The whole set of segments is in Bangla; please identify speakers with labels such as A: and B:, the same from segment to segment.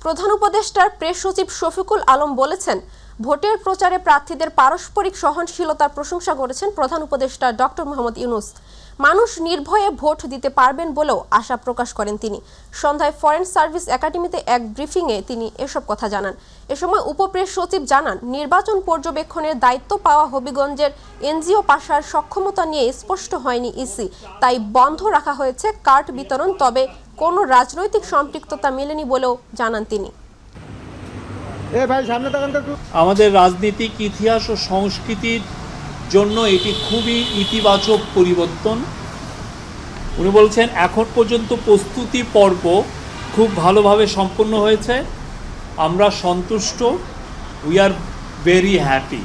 A: প্রধান উপদেষ্টার প্রেস সচিব শফিকুল আলম বলেছেন, ভোটের প্রচারে প্রার্থীদের পারস্পরিক সহনশীলতার প্রশংসা করেছেন প্রধান উপদেষ্টা ডক্টর মোহাম্মদ ইউনূস। মানুষ নির্ভয়ে ভোট দিতে পারবেন বলেও আশা প্রকাশ করেন তিনি। সন্ধ্যায় ফরেন সার্ভিস একাডেমিতে এক ব্রিফিংয়ে তিনি এসব কথা জানান। এ সময় উপপ্রেস সচিব জানান, নির্বাচন পর্যবেক্ষণের দায়িত্ব পাওয়া হবিগঞ্জের এনজিও পাশার সক্ষমতা নিয়ে স্পষ্ট হয়নি ইসি, তাই বন্ধ রাখা হয়েছে কার্ড বিতরণ, তবে কোনো রাজনৈতিক সম্পৃক্ততা মেলেনি বলেও জানান তিনি।
B: আমাদের রাজনৈতিক ইতিহাস ও সংস্কৃতির জন্য এটি খুবই ইতিবাচক পরিবর্তন। উনি বলছেন, এখন পর্যন্ত প্রস্তুতি পর্ব খুব ভালোভাবে সম্পন্ন হয়েছে, আমরা সন্তুষ্ট, উই আর ভেরি হ্যাপি।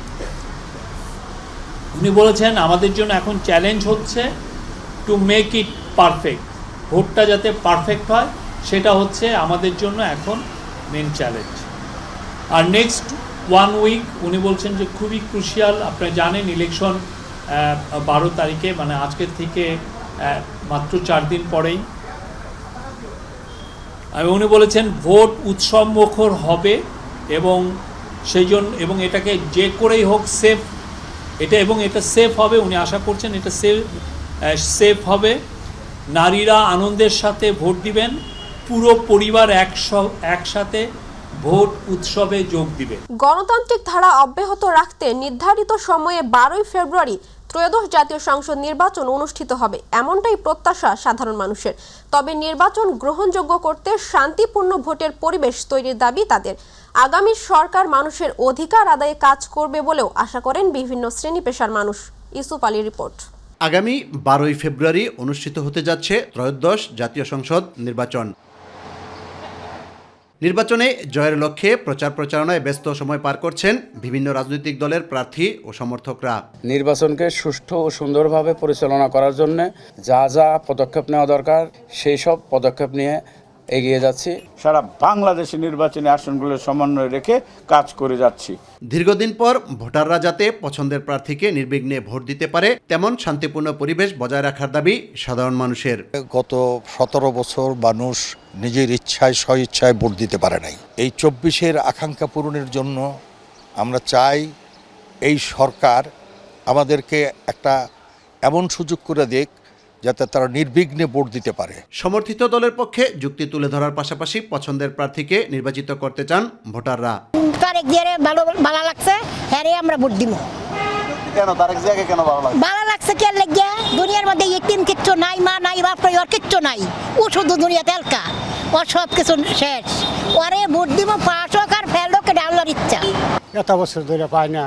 B: উনি বলেছেন, আমাদের জন্য এখন চ্যালেঞ্জ হচ্ছে টু মেক ইট পারফেক্ট। ভোটটা যাতে পারফেক্ট হয় সেটা হচ্ছে আমাদের জন্য এখন মেন চ্যালেঞ্জ। আর নেক্সট 1 উইক উনি বলছেন যে খুবই ক্রুশিয়াল। আপনারা জানেন ইলেকশন 12 তারিখে, মানে আজকের থেকে মাত্র 4 দিন পরেই। উনি বলেছেন ভোট উৎসব মুখর হবে এবং সেই জন্য এবং এটাকে যে করেই হোক সেফ, এটা সেফ হবে। উনি আশা করছেন এটা সেফ হবে। নারীরা আনন্দের সাথে ভোট দিবেন, পুরো পরিবার একসাথে ভোট উৎসবে যোগ দিবে।
A: গণতান্ত্রিক ধারা অব্যাহত রাখতে নির্ধারিত সময়ে 12 ফেব্রুয়ারি ত্রয়োদশ জাতীয় সংসদ নির্বাচন অনুষ্ঠিত হবে, এমনটাই প্রত্যাশা সাধারণ মানুষের। তবে নির্বাচন গ্রহণযোগ্য করতে শান্তিপূর্ণ ভোটের পরিবেশ তৈরির দাবি তাদের। আগামী সরকার মানুষের অধিকার আদায়ে কাজ করবে বলেও আশা করেন বিভিন্ন শ্রেণী পেশার মানুষ। ইউসুফ আলী রিপোর্ট।
C: আগামী 12 ফেব্রুয়ারি অনুষ্ঠিত হতে যাচ্ছে ত্রয়োদশ জাতীয় সংসদ নির্বাচন। নির্বাচনে জয়ের লক্ষ্যে প্রচারণায় ব্যস্ত সময় পার করছেন বিভিন্ন রাজনৈতিক দলের প্রার্থী ও সমর্থকরা।
D: নির্বাচনকে সুষ্ঠু ও সুন্দরভাবে পরিচালনা করার জন্য যা যা পদক্ষেপ নেওয়া দরকার সেই সব পদক্ষেপ নিয়ে এগিয়ে যাচ্ছি।
E: সারা বাংলাদেশে নির্বাচনী আসনগুলোর সমন্বয় রেখে কাজ করে যাচ্ছি।
C: দীর্ঘদিন পর ভোটাররা যাতে পছন্দের প্রার্থীকে নির্বিঘ্নে ভোট দিতে পারে, তেমন শান্তিপূর্ণ পরিবেশ বজায় রাখার দাবি সাধারণ মানুষের।
F: গত 17 বছর মানুষ নিজের ইচ্ছায় স্বইচ্ছায় ভোট দিতে পারে নাই। এই 24-এর আকাঙ্ক্ষা পূরণের জন্য আমরা চাই এই সরকার আমাদেরকে একটা এমন সুযোগ করে দেখ যাতে তারা নির্বিঘ্নে ভোট দিতে পারে।
C: সমর্থিত দলের পক্ষে যুক্তি তুলে ধরার পাশাপাশি পছন্দের প্রার্থীকে নির্বাচিত করতে চান ভোটাররা।
G: তারেক জিয়ারে ভালো লাগছে, হ্যাঁ আমরা ভোট দিব।
E: কেন তারেক জিয়াকে কেন ভালো লাগে?
G: ভালো লাগছে কে লাগিয়া, দুনিয়ার মধ্যে ইতিম কিচ্ছু নাই, মা নাই, বাপ নাই, ওর কিচ্ছু নাই। ও শুধু দুনিয়াতে এলকা, ওর সব কিছু শেষ। ওরে ভোট দিব, পাশ হোক আর ফেল হোক, এটা আল্লাহর ইচ্ছা।
H: এত বছর ধরে পায় না,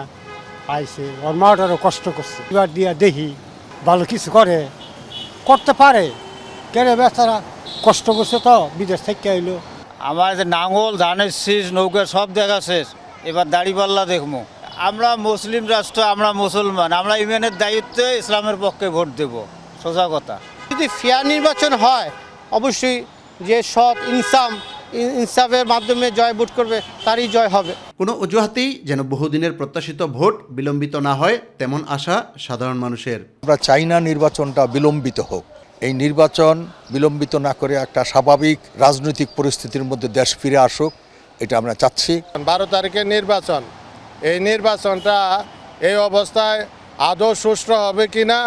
H: পাইছে। ওর মাটারও কষ্ট করছে, এবার দিয়া দেখি ভালো কিছু করতে পারে। কেন বেচারা কষ্ট করছে, তো বিদেশ থেকে আইলো।
I: আমার যে নাঙ্গল, ধানের শীষ, নৌকা সব দেখা শেষ, এবার দাড়িপাল্লা দেখবো। আমরা মুসলিম রাষ্ট্র, আমরা মুসলমান, আমরা ইমানের দায়িত্বে ইসলামের পক্ষে ভোট দেব, সোজা কথা।
H: যদি ফেয়ার নির্বাচন হয়, অবশ্যই যে সৎ ইনসাফের মাধ্যমে জয় ভোট করবে তারই জয় হবে।
C: কোনো অজুহাতেই যেন বহুদিনের প্রত্যাশিত ভোট বিলম্বিত না হয়, তেমন আশা সাধারণ মানুষের।
F: আমরা চাই না নির্বাচনটা বিলম্বিত হোক। এই নির্বাচন বিলম্বিত না করে একটা স্বাভাবিক রাজনৈতিক পরিস্থিতির মধ্যে দেশ ফিরে আসুক, এটা আমরা চাচ্ছি।
H: 12 তারিখের নির্বাচন, এই নির্বাচনটা এই অবস্থায় আদৌ সুষ্ঠু হবে কিনা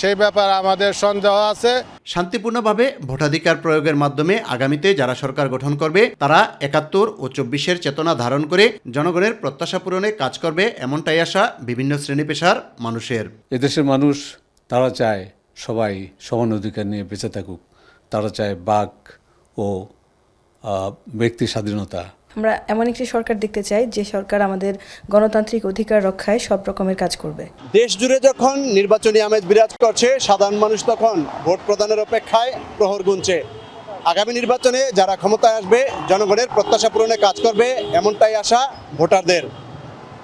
H: সেই ব্যাপারে আমাদের সন্দেহ আছে।
C: শান্তিপূর্ণভাবে ভোটাধিকার প্রয়োগের মাধ্যমে আগামীতে যারা সরকার গঠন করবে তারা 71 ও 24-এর চেতনা ধারণ করে জনগণের প্রত্যাশা পূরণে কাজ করবে, এমনটাই আশা বিভিন্ন শ্রেণী পেশার মানুষের।
J: এদেশের মানুষ তারা চায় সবাই সমান অধিকার নিয়ে বেঁচে থাকুক, তারা চায় বাক ও ব্যক্তি স্বাধীনতা।
K: আমরা এমন একটি সরকার দেখতে চাই যে সরকার আমাদের গণতান্ত্রিক অধিকার রক্ষায় সব রকমের কাজ করবে।
C: দেশ জুড়ে যখন নির্বাচনী আমেজ বিরাজ করছে, সাধারণ মানুষ তখন ভোট প্রদানের অপেক্ষায় প্রহর গুনছে। আগামী নির্বাচনে যারা ক্ষমতায় আসবে জনগণের প্রত্যাশা পূরণে কাজ করবে, এমনটাই আশা ভোটারদের।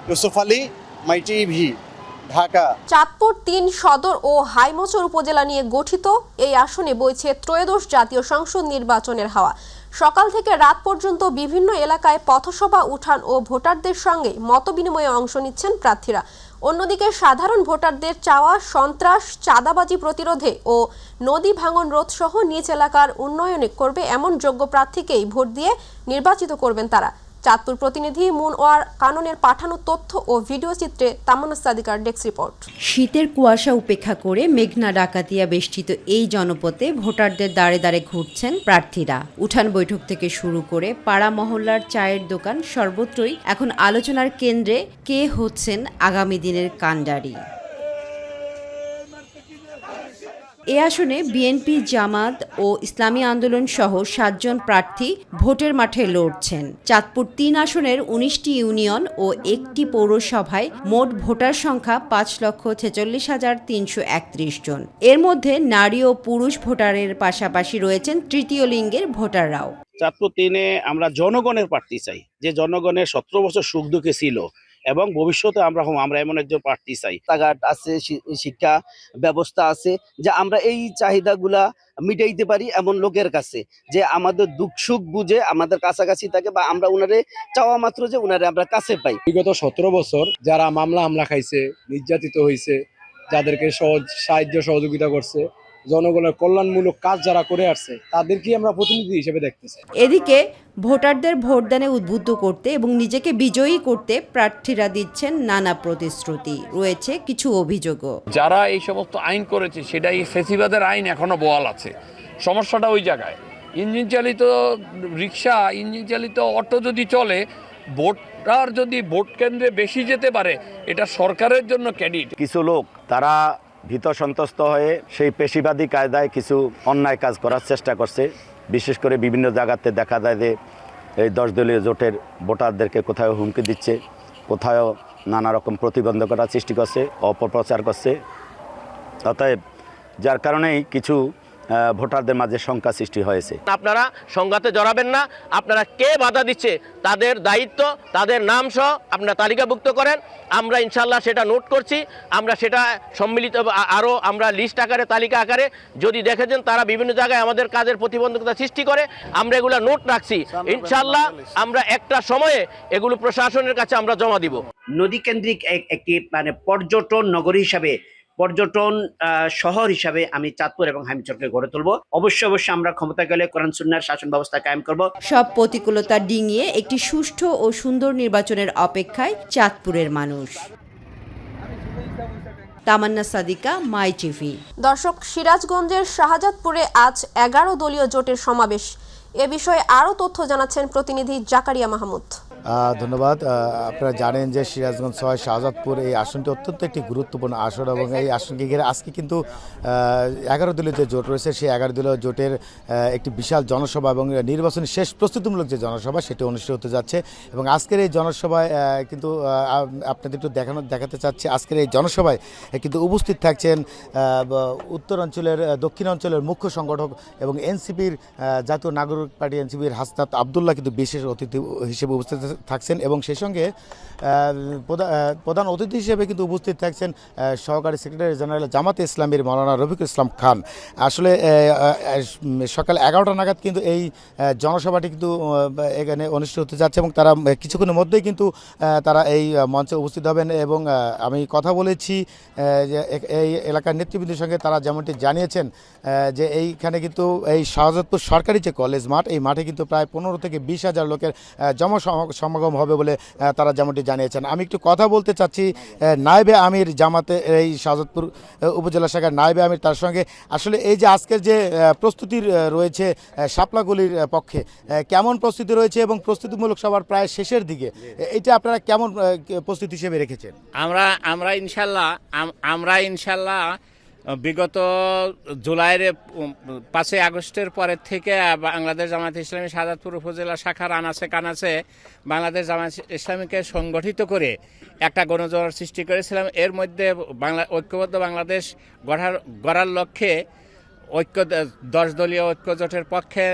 C: ইউসুফ আলী, মাই টিভি, ঢাকা।
A: চাঁদপুর 3 সদর ও হাইমচর উপজেলা নিয়ে গঠিত এই আসনে বইছে ত্রয়োদশ জাতীয় সংসদ নির্বাচনের হাওয়া। সকাল থেকে রাত পর্যন্ত বিভিন্ন এলাকায় পথসভা, উঠান ও ভোটারদের সঙ্গে মতবিনিময়ে অংশ নিচ্ছেন প্রার্থীরা। অন্যদিকে সাধারণ ভোটারদের চাওয়া সন্ত্রাস, চাঁদাবাজি প্রতিরোধে ও নদী ভাঙন রোধ সহ নিজ এলাকার উন্নয়নে করবে এমন যোগ্য প্রার্থীকেই ভোট দিয়ে নির্বাচিত করবেন তারা। চাঁদপুর প্রতিনিধি মুনওয়ার কাননের পাঠানো তথ্য ও ভিডিও চিত্রে তামান্না সাদিকার ডেস্ক রিপোর্ট।
L: শীতের কুয়াশা উপেক্ষা করে মেঘনা ডাকাতিয়া বেষ্টিত এই জনপদে ভোটারদের দাঁড়ে দাঁড়ে ঘুরছেন প্রার্থীরা। উঠান বৈঠক থেকে শুরু করে পাড়া মহল্লার চায়ের দোকান সর্বত্রই এখন আলোচনার কেন্দ্রে কে হচ্ছেন আগামী দিনের কাণ্ডারি। এ আসনে বিএনপি, জামাত ও ইসলামী আন্দোলন সহ ৭ জন প্রার্থী ভোটের মাঠে লড়ছেন। চাঁদপুর ৩ আসনের ১৯টি ইউনিয়ন ও ১টি পৌরসভায় মোট ভোটার সংখ্যা ৫,৪৬,৩৩১ জন। এর মধ্যে নারী ও পুরুষ ভোটারের পাশাপাশি রয়েছেন তৃতীয় লিঙ্গের ভোটাররাও।
M: চাঁদপুর ৩-এ আমরা জনগণের প্রার্থী চাই, যে জনগণের ১৭ বছর সুখ দুঃখে ছিল এবং ভবিষ্যতে আমরা এমন একজন প্রার্থী চাই। রাস্তাঘাট আছে, শিক্ষা ব্যবস্থা আছে, যে আমরা এই চাহিদাগুলা মিটাইতে পারি এমন লোকের কাছে, যে আমাদের দুঃখ সুখ বুঝে আমাদের কাছাকাছি থাকে, বা আমরা উনারে চাওয়া মাত্র যে উনারে আমরা কাছে পাই।
N: বিগত 17 বছর যারা হামলা খাইছে, নির্যাতিত হয়েছে, যাদেরকে সাহায্য সহযোগিতা করছে, জনগণের কল্যাণমূলক কাজ যারা করে আসছে, তাদেরকে আমরা প্রতিনিধি হিসেবে দেখতেছি।
L: এদিকে ভোটারদের ভোটদানে উদ্বুদ্ধ করতে এবং নিজেকে বিজয়ী করতে প্রার্থীরা দিচ্ছেন নানা প্রতিশ্রুতি। রয়েছে কিছু অভিযোগও।
O: যারা এই সমস্ত আইন করেছে সেটাই ফেসিবাদের আইন এখনো বহাল আছে। সমস্যাটা ওই জায়গায়। ইঞ্জিন চালিত রিক্সা, ইঞ্জিন চালিত অটো যদি চলে, ভোটার যদি ভোট কেন্দ্রে বেশি যেতে পারে, এটা সরকারের জন্য ক্রেডিট।
M: কিছু লোক তারা ভীত সন্ত্রস্ত হয়ে সেই পেশিবাদী কায়দায় কিছু অন্যায় কাজ করার চেষ্টা করছে। বিশেষ করে বিভিন্ন জায়গাতে দেখা যায় যে এই 10 দলীয় জোটের ভোটারদেরকে কোথাও হুমকি দিচ্ছে, কোথাও নানা রকম প্রতিবন্ধকতা সৃষ্টি করছে, অপপ্রচার করছে। অতএব যার কারণেই কিছু ভোটারদের মাঝে শঙ্কা সৃষ্টি হয়েছে।
P: আপনারা সংঘাতে জড়াবেন না। আপনারা কে বাধা দিচ্ছে তাদের দায়িত্ব, তাদের নাম সহ আপনারা তালিকাভুক্ত করেন। আমরা ইনশাল্লাহ সেটা নোট করছি। আমরা সেটা সম্মিলিত আরও আমরা লিস্ট আকারে, তালিকা আকারে যদি দেখেছেন তারা বিভিন্ন জায়গায় আমাদের কাজের প্রতিবন্ধকতা সৃষ্টি করে, আমরা এগুলো নোট রাখছি। ইনশাল্লাহ আমরা একটা সময়ে এগুলো প্রশাসনের কাছে আমরা জমা দিব।
Q: নদী কেন্দ্রিক একটি পর্যটন নগরী হিসাবে, পর্যটন শহর হিসাবে আমি চাঁদপুর এবং হামিরচরকে গড়ে তুলব। অবশ্যই আমরা ক্ষমতা গেলে কোরআন সুন্নাহর শাসন ব্যবস্থা কায়েম করব।
L: সব প্রতিকূলতা ডিঙিয়ে একটি সুষ্ঠু ও সুন্দর নির্বাচনের অপেক্ষায় চাঁদপুরের মানুষ। তামান্না সাদিকা, মাই টিভি।
A: দর্শক, সিরাজগঞ্জের শাহজাদপুরে আজ 11 দলীয় জোটের সমাবেশ। এ বিষয়ে আরও তথ্য জানাচ্ছেন প্রতিনিধি জাকারিয়া মাহমুদ।
R: ধন্যবাদ। আপনারা জানেন যে সিরাজগঞ্জ 6 শাহজাদপুর এই আসনটি অত্যন্ত একটি গুরুত্বপূর্ণ আসন, এবং এই আসনকে ঘিরে আজকে কিন্তু 11 দলীয় যে জোট রয়েছে, সেই 11 দলীয় জোটের একটি বিশাল জনসভা এবং নির্বাচনী শেষ প্রস্তুতিমূলক যে জনসভা, সেটি অনুষ্ঠিত হতে যাচ্ছে। এবং আজকের এই জনসভায় কিন্তু আপনাদের একটু দেখাতে চাচ্ছি, আজকের এই জনসভায় কিন্তু উপস্থিত থাকছেন উত্তর অঞ্চলের, দক্ষিণ অঞ্চলের মুখ্য সংগঠক এবং এনসিপির জাতীয় নাগরিক পার্টি এনসিপির হাসনাত আবদুল্লাহ কিন্তু বিশেষ অতিথি হিসেবে উপস্থিত থাকছেন, এবং সেই সঙ্গে প্রধান অতিথি হিসেবে কিন্তু উপস্থিত থাকছেন সহকারী সেক্রেটারি জেনারেল জামাতে ইসলামীর মাওলানা রফিকুল ইসলাম খান। আসলে সকাল 11টা নাগাদ কিন্তু এই জনসভাটি কিন্তু এখানে অনুষ্ঠিত হতে যাচ্ছে, এবং তারা কিছুক্ষণের মধ্যেই কিন্তু তারা এই মঞ্চে উপস্থিত হবেন। এবং আমি কথা বলেছি যে এই এলাকার নেতৃবৃন্দের সঙ্গে, তারা যেমনটি জানিয়েছেন যে এইখানে কিন্তু এই শাহজাদপুর সরকারি যে কলেজ মাঠ, এই মাঠে কিন্তু প্রায় 15 থেকে 20 হাজার লোকের সমাগম হবে বলে তারা যেমনটি জানিয়েছেন। আমি একটু কথা বলতে চাচ্ছি নায়েবে আমির জামাতে, এই শাহজাদপুর উপজেলা শাখার নায়েবে আমির, তার সঙ্গে আসলে এই যে আজকের যে প্রস্তুতি রয়েছে শাপলাগুলির পক্ষে, কেমন প্রস্তুতি রয়েছে এবং প্রস্তুতিমূলক সভার প্রায় শেষের দিকে, এটা আপনারা কেমন প্রস্তুতি হিসেবে রেখেছেন?
I: আমরা ইনশাল্লাহ বিগত জুলাইয়ের 5 আগস্টের পরের থেকে বাংলাদেশ জামায়াতে ইসলামী শাহজাদপুর উপজেলা শাখার আনাচে কানাচে বাংলাদেশ জামায়াতে ইসলামীকে সংগঠিত করে একটা গণজোয়ার সৃষ্টি করেছিলাম। এর মধ্যে ঐক্যবদ্ধ বাংলাদেশ গড়ার লক্ষ্যে 10 দলীয় ঐক্যজোটের পক্ষে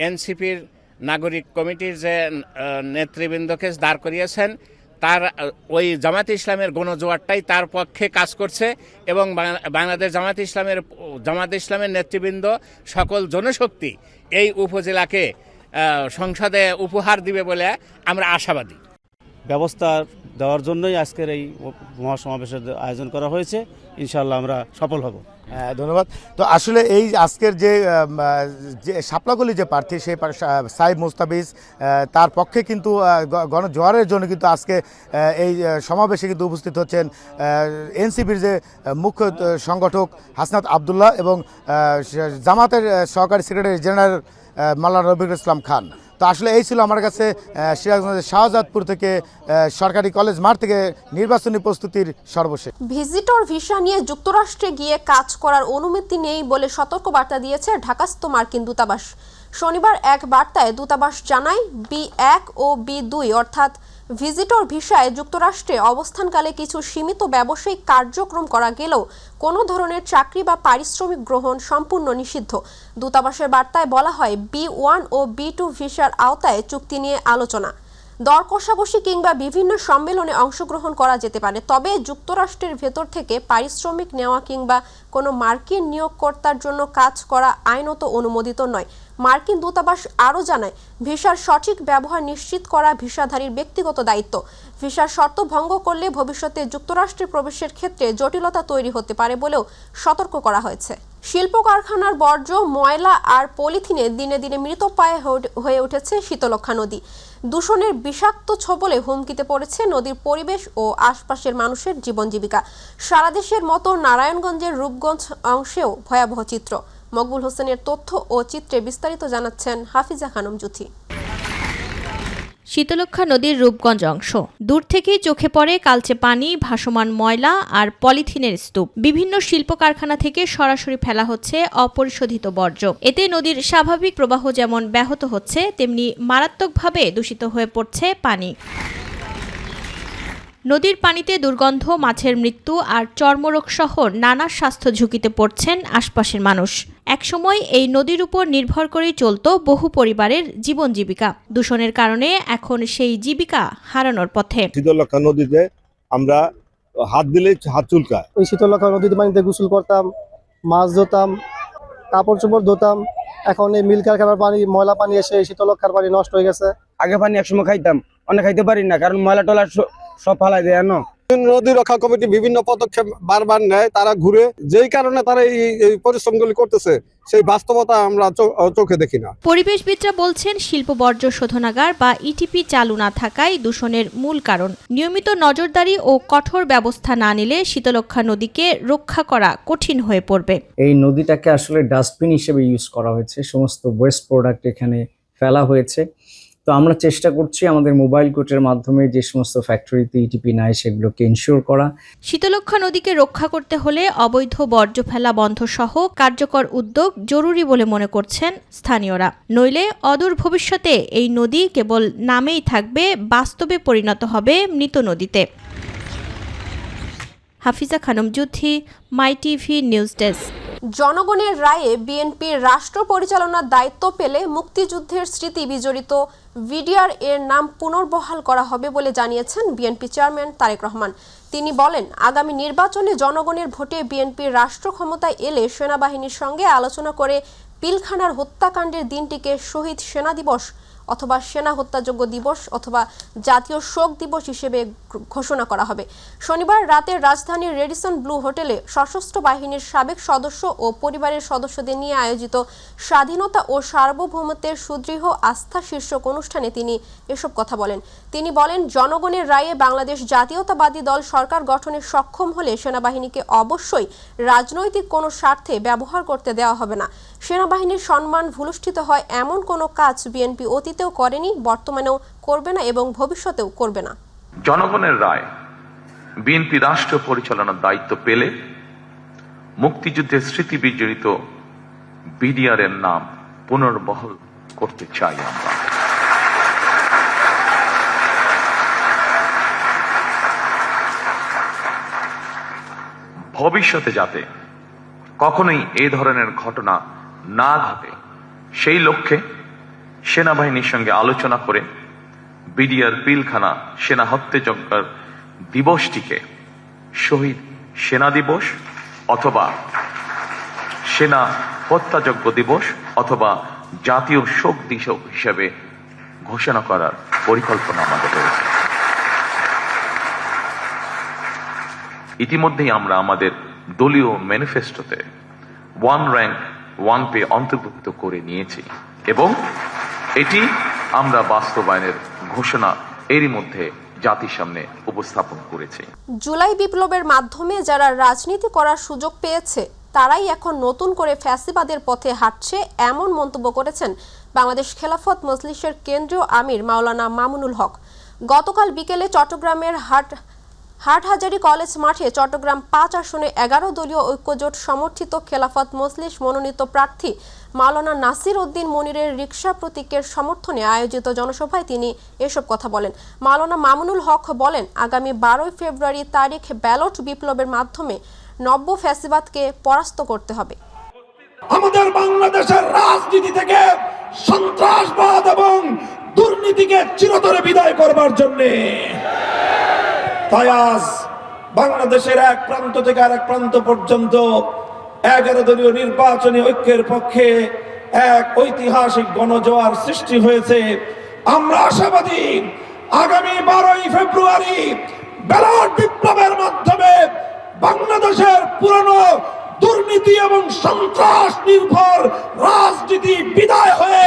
I: এনসিপির নাগরিক কমিটির যে নেতৃবৃন্দকে দাঁড় করিয়েছেন, তার ওই জামায়াতে ইসলামের গণজোয়ারটাই তার পক্ষে কাজ করছে, এবং বাংলাদেশ জামায়াতে ইসলামের নেতৃবৃন্দ সকল জনশক্তি এই উপজেলাকে সংসদে উপহার দিবে বলে আমরা আশাবাদী।
S: ব্যবস্থার দেওয়ার জন্যই আজকের এই মহাসমাবেশের আয়োজন করা হয়েছে। ইনশাআল্লাহ আমরা সফল হব।
R: ধন্যবাদ। তো আসলে এই আজকের যে শাপলাকলি যে প্রার্থী সেই সাইদ মুস্তাফিজ তার পক্ষে কিন্তু গণজোয়ারের জন্য কিন্তু আজকে এই সমাবেশে কিন্তু উপস্থিত হচ্ছেন এনসিপির যে মুখ্য সংগঠক হাসনাত আবদুল্লাহ এবং জামাতের সহকারী সেক্রেটারি জেনারেল মাওলানা রফিকুল ইসলাম খান। তো আসলে এই ছিল আমার কাছে সিরাজগঞ্জের শাহজাদপুর থেকে সরকারি কলেজ মাঠ থেকে নির্বাচনী প্রস্তুতির সর্বশেষ।
A: ভিজিটর ভিসা নিয়ে যুক্তরাষ্ট্রে গিয়ে কাজ করার অনুমতি নেই বলে সতর্কবার্তা দিয়েছে ঢাকাস্থ মার্কিন দূতাবাস। শনিবার এক বার্তায় দূতাবাস জানায় B1 ও B2 অর্থাৎ ভিজিটর ভিসায় যুক্তরাষ্ট্রে অবস্থানকালে কিছু সীমিত ব্যবসায়িক কার্যক্রম করা গেলেও কোনো ধরনের চাকরি বা পারিশ্রমিক গ্রহণ সম্পূর্ণ নিষিদ্ধ। দূতাবাসের বার্তায় বলা হয় B1 ও B2 ভিসার আওতায় চুক্তি নিয়ে আলোচনা, দর কষাকষি কিংবা বিভিন্ন সম্মেলনে অংশগ্রহণ করা যেতে পারে, তবে যুক্তরাষ্ট্রের ভেতর থেকে পারিশ্রমিক নেওয়া কিংবা কোনো মার্কিন নিয়োগকর্তার জন্য কাজ করা আইনত অনুমোদিত নয়। মার্কিন দূতাবাস আরও জানায় ভিসার সঠিক ব্যবহার নিশ্চিত করা ভিসাধারীর ব্যক্তিগত দায়িত্ব। ভিসার শর্ত ভঙ্গ করলে ভবিষ্যতে যুক্তরাষ্ট্রে প্রবেশের ক্ষেত্রে জটিলতা তৈরি হতে পারে বলেও সতর্ক করা হয়েছে। শিল্প কারখানার বর্জ্য, ময়লা আর পলিথিনে দিনে দিনে মৃতপ্রায় হয়ে উঠেছে শীতলক্ষ্যা নদী। দূষণের বিষাক্ত ছোবলে হুমকিতে পড়েছে নদীর পরিবেশ ও আশপাশের মানুষের জীবন জীবিকা। সারা দেশের মতো নারায়ণগঞ্জের রূপগঞ্জ অংশেও ভয়াবহ চিত্র। মকবুল হোসেনের তথ্য ও চিত্রে বিস্তারিত জানাচ্ছেন হাফিজা খানম জুথি।
T: শীতলক্ষ্যা নদীর রূপগঞ্জ অংশ। দূর থেকেই চোখে পড়ে কালচে পানি, ভাসমান ময়লা আর পলিথিনের স্তূপ। বিভিন্ন শিল্প কারখানা থেকে সরাসরি ফেলা হচ্ছে অপরিশোধিত বর্জ্য। এতে নদীর স্বাভাবিক প্রবাহ যেমন ব্যাহত হচ্ছে, তেমনি মারাত্মকভাবে দূষিত হয়ে পড়ছে পানি। নদীর পানিতে দুর্গন্ধ, মাছের মৃত্যু আর চর্মরোগ সহ নানা স্বাস্থ্য ঝুঁকিতে পড়ছেন আশপাশের মানুষ। একসময় এই নদীর উপর নির্ভর করেই চলত বহু পরিবারের জীবন জীবিকা। দূষণের কারণে এখন সেই জীবিকা হারানোর পথে।
U: শীতলক্ষ্যা নদীতে আমরা হাত দিলে হাত চুলকায়।
V: ওই শীতলক্ষ্যা নদীতে পানিতে গোসল করতাম, মাছ ধরতাম, কাপড় চোপড় ধুতাম। এখন এই মিল কারখানার পানি, ময়লা পানি এসে শীতলক্ষ্যার পানি নষ্ট হয়ে গেছে।
N: আগে পানি একসময় খাইতাম, অনেক খাইতে পারি না, কারণ ময়লা টলা সব ফালাই দেয়।
U: নদী রক্ষা কমিটি বিভিন্ন পদক্ষেপ বারবার নেয়, তারা ঘুরে, যেই কারণে তারা এই পরিশ্রমগুলি করতেছে সেই বাস্তবতা আমরা চোখে দেখি না।
T: পরিবেশবিদরা বলছেন শিল্প বর্জ্য শোধনাগার বা ইটিপি চালু না থাকায় দূষণের মূল কারণ। নিয়মিত নজরদারি ও কঠোর ব্যবস্থা না নিলে শীতলক্ষ্যা নদীকে রক্ষা করা কঠিন হয়ে পড়বে।
W: এই নদীটাকে আসলে ডাস্টবিন হিসেবে ইউজ করা হয়েছে, সমস্ত ওয়েস্ট প্রোডাক্ট এখানে ফেলা হয়েছে। তো আমরা চেষ্টা করছি আমাদের মোবাইল কোর্টের মাধ্যমে যে সমস্ত ফ্যাক্টরিতে ইটিপি নাই সেগুলোকে ইনশিওর করা।
T: শীতলক্ষ্যা নদীকে রক্ষা করতে হলে অবৈধ বর্জ্য ফেলা বন্ধ সহ কার্যকর উদ্যোগ জরুরি বলে মনে করছেন স্থানীয়রা। নইলে অদূর ভবিষ্যতে এই নদী কেবল নামেই থাকবে, বাস্তবে পরিণত হবে মৃত নদীতে। হাফিজা খানম জুথি, মাই টিভি নিউজ ডেস্ক।
A: জনগণের রায়ে বিএনপির রাষ্ট্র পরিচালনার দায়িত্ব পেলে মুক্তিযুদ্ধের স্মৃতি বিজড়িত ভিডিআর এর নাম পুনর্বহাল করা হবে বলে জানিয়েছেন বিএনপি চেয়ারম্যান তারেক রহমান। তিনি বলেন, আগামী নির্বাচনে জনগণের ভোটে বিএনপির রাষ্ট্র ক্ষমতায় এলে সেনাবাহিনীর সঙ্গে আলোচনা করে পিলখানার হত্যাকাণ্ডের দিনটিকে শহীদ সেনা দিবস অথবা সেনা হত্যাযোগ্য দিবস অথবা জাতীয় শোক দিবস হিসেবে ঘোষণা করা হবে। শনিবার রাতে রাজধানীর রেডিসন ব্লু হোটেলে সশস্ত্র বাহিনীর সাবেক সদস্য ও পরিবারের সদস্যদের নিয়ে আয়োজিত স্বাধীনতা ও সার্বভৌমত্বের সুদৃঢ় আস্থা শীর্ষক অনুষ্ঠানে তিনি এসব কথা বলেন। তিনি বলেন, জনগণের রায়ে বাংলাদেশ জাতীয়তাবাদী দল সরকার গঠনে সক্ষম হলে সেনাবাহিনীকে অবশ্যই রাজনৈতিক কোনো স্বার্থে ব্যবহার করতে দেওয়া হবে না। সেনাবাহিনীর সম্মান ভুলুষ্ঠিত হয় এমন কোনো কাজ বিএনপি অতীতেও করেনি, বর্তমানেও করবে না এবং ভবিষ্যতেও করবে না।
X: জনগণের রায় বিএনপি রাষ্ট্র পরিচালনার দায়িত্ব পেলে মুক্তিযুদ্ধের স্মৃতি বিজড়িত ভিডিআর এর নাম পুনর্বহাল করতে চাই আমরা। ভবিষ্যতে যাতে কখনোই এই ধরনের ঘটনা না ঘটে সেই লক্ষ্যে সেনাবাহিনীর সঙ্গে আলোচনা করে ভিডিআর পিলখানা সেনা হত্যাযজ্ঞের দিবসটিকে শহীদ সেনা দিবস অথবা সেনা হত্যাযজ্ঞ দিবস অথবা জাতীয় শোক দিবস হিসেবে ঘোষণা করার পরিকল্পনা আমাদের রয়েছে। ইতিমধ্যেই আমরা আমাদের দলীয় ম্যানিফেস্টোতে 1 র্যাঙ্ক 1 পে অন্তর্ভুক্ত করে নিয়েছি এবং এটি আমরা বাস্তবায়নের ঘোষণা এরই মধ্যে জাতির সামনে উপস্থাপন করেছি।
A: জুলাই বিপ্লবের মাধ্যমে যারা রাজনীতি করার সুযোগ পেয়েছে তারাই এখন নতুন করে ফ্যাসিবাদের পথে হাঁটছে, এমন মন্তব্য করেছেন বাংলাদেশ খেলাফত মজলিসের কেন্দ্রীয় আমির মাওলানা মামুনুল হক। গতকাল বিকেলে চট্টগ্রামের হাটহাজারী কলেজ মাঠে চট্টগ্রাম 5 আসনে 11 দলীয় ঐক্যজোট সমর্থিত খেলাফত মজলিস মনোনীত প্রার্থী মাওলানা নাসির উদ্দিন মনিরের রিকশা প্রতীকের সমর্থনে আয়োজিত জনসভায় তিনি এসব কথা বলেন। মাওলানা মামুনুল হক বলেন, আগামী 12 ফেব্রুয়ারি তারিখ ব্যালট বিপ্লবের মাধ্যমে নব্য ফ্যাসিবাদকে পরাস্ত করতে হবে।
B: আমাদের বাংলাদেশের রাজনীতি থেকে সন্ত্রাসবাদ এবং দুর্নীতিকে চিরতরে বিদায় করবার জন্য তাই আজ বাংলাদেশের এক প্রান্ত থেকে আরেক প্রান্ত পর্যন্ত 11 দলীয় নির্বাচনী ঐক্যের পক্ষে এক ঐতিহাসিক গণজোয়ার সৃষ্টি হয়েছে। আমরা আশাবাদী আগামী 12 ফেব্রুয়ারি ব্যালট বিপ্লবের মাধ্যমে বাংলাদেশের পুরনো দুর্নীতি এবং সন্ত্রাস নির্ভর রাজনীতি বিদায় হয়ে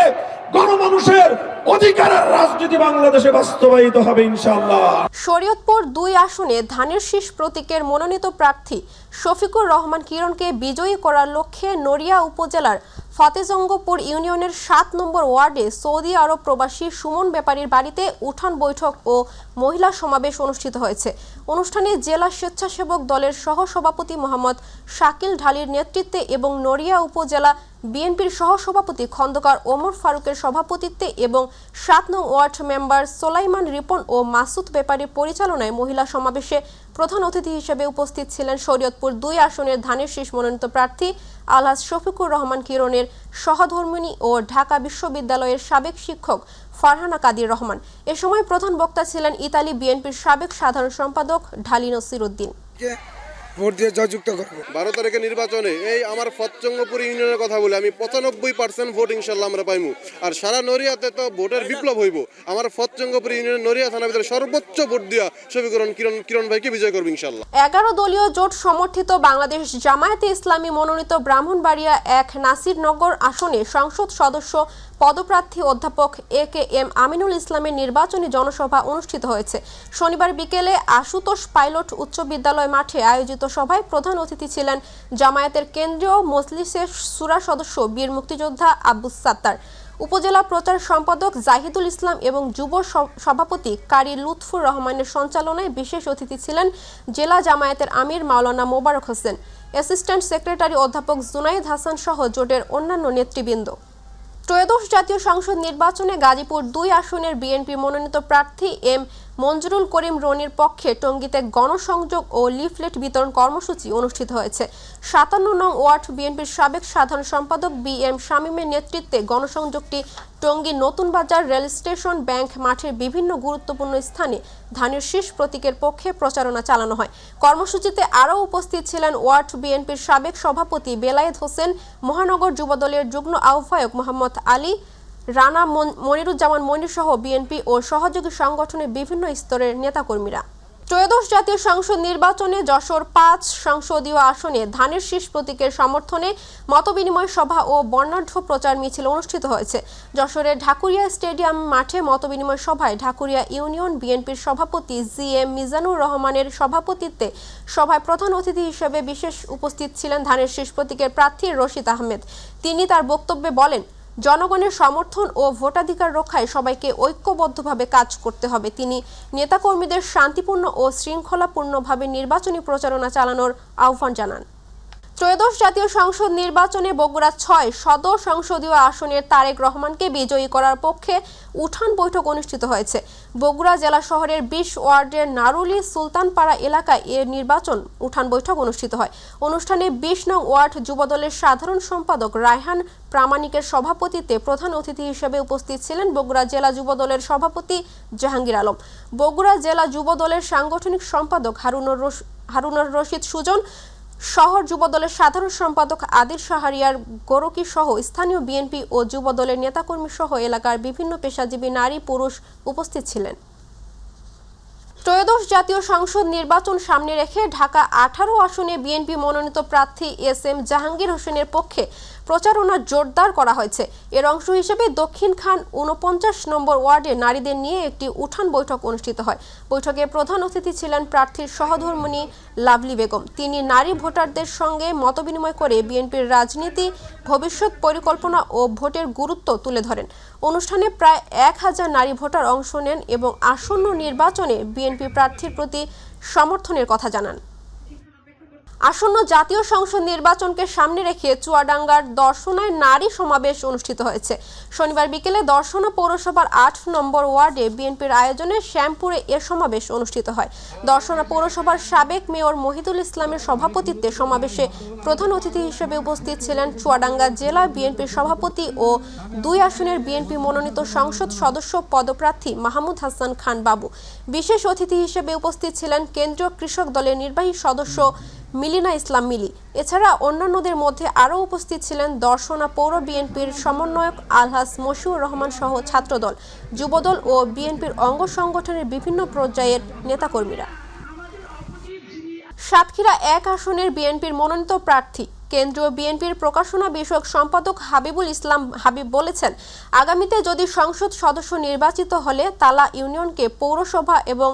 B: গণমানুষের অধিকারের রাজনীতি বাংলাদেশে বাস্তবায়িত হবে ইনশাআল্লাহ।
A: শরীয়তপুর 2 আসনে ধানের শীষ প্রতীকের মনোনীত প্রার্থী শফিকুর রহমান কিরণকে বিজয়ী করার লক্ষ্যে নড়িয়া উপজেলার ফতেজঙ্গপুর ইউনিয়নের 7 নম্বর ওয়ার্ডে সৌদি আরব প্রবাসী সুমন ব্যাপারীর বাড়িতে উঠান বৈঠক ও মহিলা সমাবেশ অনুষ্ঠিত হয়েছে। অনুষ্ঠানে জেলা স্বেচ্ছাসেবক দলের সহসভাপতি মোহাম্মদ শাকিল ঢালির নেতৃত্বে এবং নড়িয়া উপজেলা বিএনপির সহসভাপতি খন্দকার ওমর ফারুকের সভাপতিত্বে এবং 7 নং ওয়ার্ড মেম্বার সোলাইমান রিপন ও মাসুদ ব্যাপারীর পরিচালনায় মহিলা সমাবেশে প্রধান অতিথি হিসেবে উপস্থিত ছিলেন শরীয়তপুর 2 আসনের ধানের শীষ মনোনীত প্রার্থী আলহাজ শফিকুর রহমান কিরণের সহধর্মিণী ও ঢাকা বিশ্ববিদ্যালয়ের সাবেক শিক্ষক ফারহানা কাদির রহমান। এ সময় প্রধান বক্তা ছিলেন ইতালি বিএনপির সাবেক সাধারণ সম্পাদক ঢালি নসির উদ্দিন।
U: ভোট দিয়ে জয়যুক্ত করব। 12 তারিখে নির্বাচনে এই আমার ফতেজঙ্গপুর ইউনিয়নের কথা বলে আমি 95% ভোট ইনশাআল্লাহ আমরা পাইমু। আর সারা নড়িয়াতে তো ভোটের বিপ্লব হইব। আমার ফতেজঙ্গপুর ইউনিয়নের নড়িয়া থানার ভিতরে সর্বোচ্চ ভোট দিয়া শফিকুর কিরণ ভাইকে বিজয় করব ইনশাআল্লাহ। 11
A: দলীয় জোট সমর্থিত বাংলাদেশ জামায়াতে ইসলামী মনোনীত ব্রাহ্মণবাড়িয়া 1 নাসিরনগর আসনে সংসদ সদস্য পদপ্রার্থী অধ্যাপক AKM আমিনুল ইসলামের নির্বাচনী জনসভা অনুষ্ঠিত হয়েছে। শনিবার বিকেলে আশুতোষ পাইলট উচ্চ বিদ্যালয় মাঠে আয়োজিত সভায় প্রধান অতিথি ছিলেন জামায়াতের কেন্দ্রীয় মজলিসের শূরা সদস্য বীর মুক্তিযোদ্ধা আব্দুস সাত্তার, উপজেলা প্রচার সম্পাদক জাহিদুল ইসলাম এবং যুব সভাপতি কারি লুৎফুর রহমানের সঞ্চালনায় বিশেষ অতিথি ছিলেন জেলা জামায়াতের আমির মাওলানা মোবারক হোসেন, অ্যাসিস্ট্যান্ট সেক্রেটারি অধ্যাপক জুনাইদ হাসান সহ জোটের অন্যান্য নেতৃবৃন্দ। ত্রয়োদশ জাতীয় সংসদ নির্বাচনে গাজীপুর 2 আসনের বিএনপি মনোনীত প্রার্থী এম মঞ্জুরুল করিম রনির পক্ষে টঙ্গীতে গণসংযোগ ও লিফলেট বিতরণ কর্মসূচি অনুষ্ঠিত হয়েছে। 57 নং ওয়ার্ড বিএনপির সাবেক সাধারণ সম্পাদক BM শামীমের নেতৃত্বে গণসংযোগটি টঙ্গী নতুন বাজার রেল স্টেশন ব্যাংক মাঠের বিভিন্ন গুরুত্বপূর্ণ স্থানে ধানের শীষ প্রতীকের পক্ষে প্রচারণা চালানো হয়। কর্মসূচিতে আরও উপস্থিত ছিলেন ওয়ার্ড বিএনপির সাবেক সভাপতি বেলায়েত হোসেন, মহানগর যুবদলের যুগ্ম আহ্বায়ক মোহাম্মদ আলী, রানা মনিরুজ্জামান মনির সহ বিএনপি ও সহযোগী সংগঠনের বিভিন্ন স্তরের নেতাকর্মীরা। ত্রয়োদশ জাতীয় সংসদ নির্বাচনে যশোর 5 সংসদীয় আসনে ধানের শীষ প্রতীকের সমর্থনে মতবিনিময় সভা ও বর্ণাঢ্য প্রচার মিছিল অনুষ্ঠিত হয়েছে। যশোরের ঢাকুরিয়া স্টেডিয়াম মাঠে মতবিনিময় সভায় ঢাকুরিয়া ইউনিয়ন বিএনপির সভাপতি GM মিজানুর রহমানের সভাপতিত্বে সভায় প্রধান অতিথি হিসেবে বিশেষ উপস্থিত ছিলেন ধানের শীষ প্রতীকের প্রার্থী রশিদ আহমেদ। তিনি তার বক্তব্যে বলেন, জনগণের সমর্থন ও ভোটাধিকার রক্ষায় সবাইকে ঐক্যবদ্ধভাবে কাজ করতে হবে। তিনি নেতাকর্মীদের শান্তিপূর্ণ ও শৃঙ্খলাপূর্ণভাবে নির্বাচনী প্রচারণা চালানোর আহ্বান জানান। ত্রয়োদশ জাতীয় সংসদ নির্বাচনে বগুড়া 6 সদর সংসদীয় আসনের তারেক রহমানকে বিজয়ী করার পক্ষে উঠান বৈঠক অনুষ্ঠিত হয়েছে। বগুড়া জেলা শহরের 20 ওয়ার্ডের নারুলি সুলতানপাড়া এলাকায় এর নির্বাচন উঠান বৈঠক অনুষ্ঠিত হয়। অনুষ্ঠানে 20 নং ওয়ার্ড যুবদলের সাধারণ সম্পাদক রায়হান প্রামাণিকের সভাপতিত্বে প্রধান অতিথি হিসেবে উপস্থিত ছিলেন বগুড়া জেলা যুবদলের সভাপতি জাহাঙ্গীর আলম, বগুড়া জেলা যুবদলের সাংগঠনিক সম্পাদক হারুনুর রশিদ সুজন, শহর যুবদলের সাধারণ সম্পাদক আদিল শাহরিয়ার গোরকি সহ স্থানীয় বিএনপি ও যুবদলের নেতাকর্মী সহ এলাকার বিভিন্ন পেশাজীবী নারী পুরুষ উপস্থিত ছিলেন। ত্রয়োদশ জাতীয় সংসদ নির্বাচন সামনে রেখে ঢাকা 18 আসনে বিএনপি মনোনীত প্রার্থী এস.এম. জাহাঙ্গীর হোসেনের পক্ষে প্রচারণা জোরদার করা হয়েছে। এর অংশ হিসেবে দক্ষিণ খান 49 নম্বর ওয়ার্ডে নারীদের নিয়ে একটি উঠান বৈঠক অনুষ্ঠিত হয়। বৈঠকে প্রধান অতিথি ছিলেন প্রার্থীর সহধর্মিণী লাভলি বেগম। তিনি নারী ভোটারদের সঙ্গে মতবিনিময় করে বিএনপির রাজনীতি, ভবিষ্যৎ পরিকল্পনা ও ভোটের গুরুত্ব তুলে ধরেন। অনুষ্ঠানে প্রায় 1000 নারী ভোটার অংশ নেন এবং আসন্ন নির্বাচনে বিএনপি প্রার্থীর প্রতি সমর্থনের কথা জানান। আসন্ন জাতীয় সংসদ নির্বাচনকে সামনে রেখে চুয়াডাঙ্গার দর্শনায় নারী সমাবেশ অনুষ্ঠিত হয়েছে। শনিবার বিকেলে দর্শনা পৌরসভার 8 নম্বর ওয়ার্ডে বিএনপির আয়োজনে শ্যামপুরে এ সমাবেশ অনুষ্ঠিত হয়। দর্শনা পৌরসভার সাবেক মেয়র মহিদুল ইসলামের সভাপতিত্বে সমাবেশে প্রধান অতিথি হিসেবে উপস্থিত ছিলেন চুয়াডাঙ্গা জেলা বিএনপির সভাপতি ও 2 আসনের বিএনপি মনোনীত সংসদ সদস্য পদপ্রার্থী মাহমুদ হাসান খান বাবু। বিশেষ অতিথি হিসেবে উপস্থিত ছিলেন কেন্দ্রীয় কৃষক দলের নির্বাহী সদস্য মিলিনা ইসলাম মিলি। এছাড়া অন্যান্যদের মধ্যে আরও উপস্থিত ছিলেন দর্শনা পৌর বিএনপির সমন্বয়ক আলহাজ মশিউর রহমান সহ ছাত্রদল, যুবদল ও বিএনপির অঙ্গ সংগঠনের বিভিন্ন পর্যায়ের নেতাকর্মীরা। সাতক্ষীরা 1 আসনের বিএনপির মনোনীত প্রার্থী কেন্দ্রীয় বিএনপির প্রকাশনা বিষয়ক সম্পাদক হাবিবুল ইসলাম হাবিব বলেছেন, আগামীতে যদি সংসদ সদস্য নির্বাচিত হলে তালা ইউনিয়নকে পৌরসভা এবং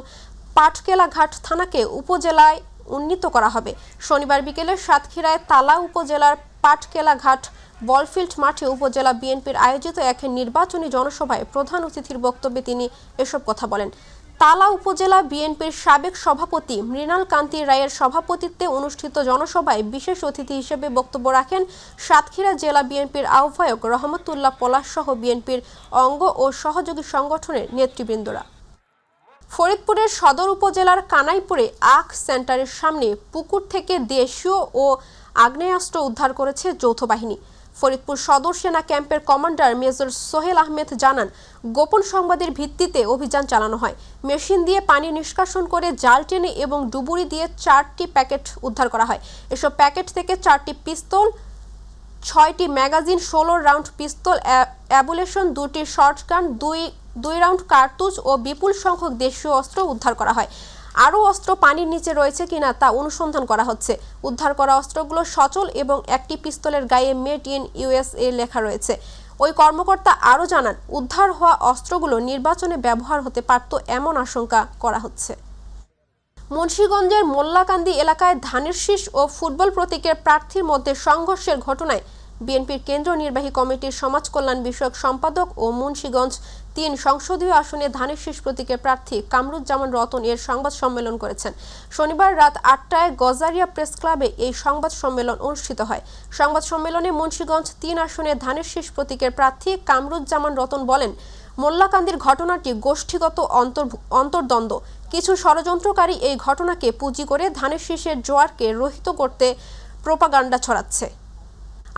A: পাটকেলাঘাট থানাকে উপজেলায় উন্নীত করা হবে। শনিবার বিকেলে সাতক্ষীরায় তালা উপজেলার পাটকেলাঘাট বলফিল্ড মাঠে উপজেলা বিএনপির আয়োজিত এক নির্বাচনী জনসভায় প্রধান অতিথির বক্তব্যে তিনি এসব কথা বলেন। তালা উপজেলা বিএনপির সাবেক সভাপতি মৃণাল কান্তি রায়ের সভাপতিত্বে অনুষ্ঠিত জনসভায় বিশেষ অতিথি হিসেবে বক্তব্য রাখেন সাতক্ষীরা জেলা বিএনপির আহ্বায়ক রহমতুল্লাহ পলাশ সহ বিএনপির অঙ্গ ও সহযোগী সংগঠনের নেতৃবৃন্দরা। ফরিদপুরের সদর উপজেলার কানাইপুরে আখ সেন্টারের সামনে পুকুর থেকে দেশীয় ও আগ্নেয়াস্ত্র উদ্ধার করেছে যৌথ বাহিনী। ফরিদপুর সদর সেনা ক্যাম্পের কমান্ডার মেজর সোহেল আহমেদ জানান, গোপন সংবাদের ভিত্তিতে অভিযান চালানো হয়। মেশিন দিয়ে পানি নিষ্কাশন করে জাল টেনে এবং ডুবুরি দিয়ে 4টি প্যাকেট উদ্ধার করা হয়। এসব প্যাকেট থেকে 4টি পিস্তল, 6টি ম্যাগাজিন, 16 রাউন্ড পিস্তল, অ্যাবুলেশন, 2টি শর্টগান, 2 রাউন্ড কার্তুজ ও বিপুল সংখ্যক দেশীয় অস্ত্র উদ্ধার করা হয়। আরও অস্ত্র পানির নিচে রয়েছে কিনা তা অনুসন্ধান করা হচ্ছে। উদ্ধার করা অস্ত্রগুলো সচল এবং একটি পিস্তলের গায়ে মেড ইন ইউএসএ লেখা রয়েছে। ওই কর্মকর্তা আরও জানান, উদ্ধার হওয়া অস্ত্রগুলো নির্বাচনে ব্যবহার হতে পারত এমন আশঙ্কা করা হচ্ছে। মুন্সিগঞ্জের মোল্লাকান্দি এলাকায় ধানের শীষ ও ফুটবল প্রতীকের প্রার্থীর মধ্যে সংঘর্ষের ঘটনায় বিএনপির কেন্দ্রীয় নির্বাহী কমিটির সমাজ কল্যাণ বিষয়ক সম্পাদক ও মুন্সিগঞ্জ 3 সংসদীয় আসনে ধানের শীষ প্রতীকের প্রার্থী কামরুজ্জামান রতন এর সংবাদ সম্মেলন করেছেন। শনিবার রাত 8টায় গজারিয়া প্রেস ক্লাবে এই সংবাদ সম্মেলন অনুষ্ঠিত হয়। সংবাদ সম্মেলনে মুন্সিগঞ্জ 3 আসনে ধানের শীষ প্রতীকের প্রার্থী কামরুজ্জামান রতন বলেন, মোল্লাকান্দির ঘটনাটি গোষ্ঠীগত অন্তর্দ্বন্দ্ব। কিছু ষড়যন্ত্রকারী এই ঘটনাকে পুঁজি করে ধানের শীষের জোয়ারকে রহিত করতে প্রোপাগান্ডা ছড়াচ্ছে।